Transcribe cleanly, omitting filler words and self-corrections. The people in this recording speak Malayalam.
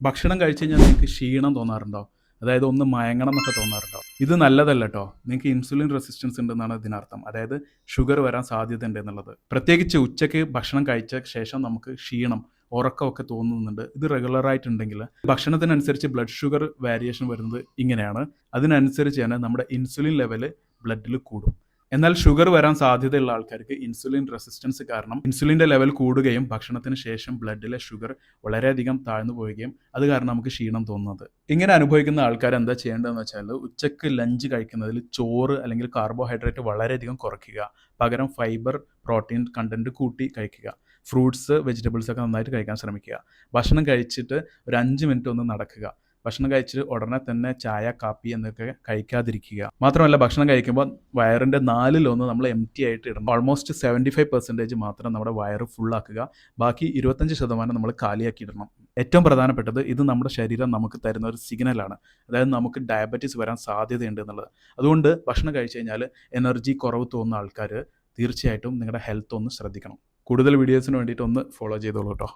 ഭക്ഷണം കഴിച്ച് കഴിഞ്ഞാൽ നിങ്ങൾക്ക് ക്ഷീണം തോന്നാറുണ്ടോ? അതായത് ഒന്ന് മയങ്ങണം എന്നൊക്കെ തോന്നാറുണ്ടോ? ഇത് നല്ലതല്ല ട്ടോ. നിങ്ങൾക്ക് ഇൻസുലിൻ റെസിസ്റ്റൻസ് ഉണ്ടെന്നാണ് ഇതിനർത്ഥം. അതായത് ഷുഗർ വരാൻ സാധ്യതയുണ്ട് എന്നുള്ളത്. പ്രത്യേകിച്ച് ഉച്ചയ്ക്ക് ഭക്ഷണം കഴിച്ച ശേഷം നമുക്ക് ക്ഷീണം, ഉറക്കമൊക്കെ തോന്നുന്നുണ്ട്. ഇത് റെഗുലർ ആയിട്ടുണ്ടെങ്കിൽ ഭക്ഷണത്തിനനുസരിച്ച് ബ്ലഡ് ഷുഗർ വേരിയേഷൻ വരുന്നത് ഇങ്ങനെയാണ്. അതിനനുസരിച്ച് തന്നെ നമ്മുടെ ഇൻസുലിൻ ലെവൽ ബ്ലഡിൽ കൂടും. എന്നാൽ ഷുഗർ വരാൻ സാധ്യതയുള്ള ആൾക്കാർക്ക് ഇൻസുലിൻ റെസിസ്റ്റൻസ് കാരണം ഇൻസുലിൻ്റെ ലെവൽ കൂടുകയും ഭക്ഷണത്തിന് ശേഷം ബ്ലഡിലെ ഷുഗർ വളരെയധികം താഴ്ന്നു പോവുകയും അത് കാരണം നമുക്ക് ക്ഷീണം തോന്നുന്നത്. ഇങ്ങനെ അനുഭവിക്കുന്ന ആൾക്കാർ എന്താ ചെയ്യേണ്ടതെന്ന് വെച്ചാൽ ഉച്ചയ്ക്ക് ലഞ്ച് കഴിക്കുന്നതിൽ ചോറ് അല്ലെങ്കിൽ കാർബോഹൈഡ്രേറ്റ് വളരെയധികം കുറയ്ക്കുക. പകരം ഫൈബർ, പ്രോട്ടീൻ കണ്ടന്റ് കൂട്ടി കഴിക്കുക. ഫ്രൂട്ട്സ്, വെജിറ്റബിൾസ് ഒക്കെ നന്നായിട്ട് കഴിക്കാൻ ശ്രമിക്കുക. ഭക്ഷണം കഴിച്ചിട്ട് ഒരു 5 മിനിറ്റ് ഒന്ന് നടക്കുക. ഭക്ഷണം കഴിച്ചിട്ട് ഉടനെ തന്നെ ചായ, കാപ്പി എന്നൊക്കെ കഴിക്കാതിരിക്കുക. മാത്രമല്ല ഭക്ഷണം കഴിക്കുമ്പോൾ വയറിൻ്റെ 4/1 നമ്മൾ എംപ്റ്റി ആയിട്ട് ഇടണം. ഓൾമോസ്റ്റ് 75% മാത്രം നമ്മുടെ വയറ് ഫുള്ളാക്കുക. ബാക്കി 25% നമ്മൾ കാലിയാക്കി ഇടണം. ഏറ്റവും പ്രധാനപ്പെട്ടത് ഇത് നമ്മുടെ ശരീരം നമുക്ക് തരുന്ന ഒരു സിഗ്നലാണ്. അതായത് നമുക്ക് ഡയബറ്റീസ് വരാൻ സാധ്യതയുണ്ട് എന്നുള്ളത്. അതുകൊണ്ട് ഭക്ഷണം കഴിച്ച് കഴിഞ്ഞാൽ എനർജി കുറവ് തോന്നുന്ന ആൾക്കാർ തീർച്ചയായിട്ടും നിങ്ങളുടെ ഹെൽത്ത് ഒന്ന് ശ്രദ്ധിക്കണം. കൂടുതൽ വീഡിയോസിന് വേണ്ടിയിട്ട് ഒന്ന് ഫോളോ ചെയ്തോളൂ കേട്ടോ.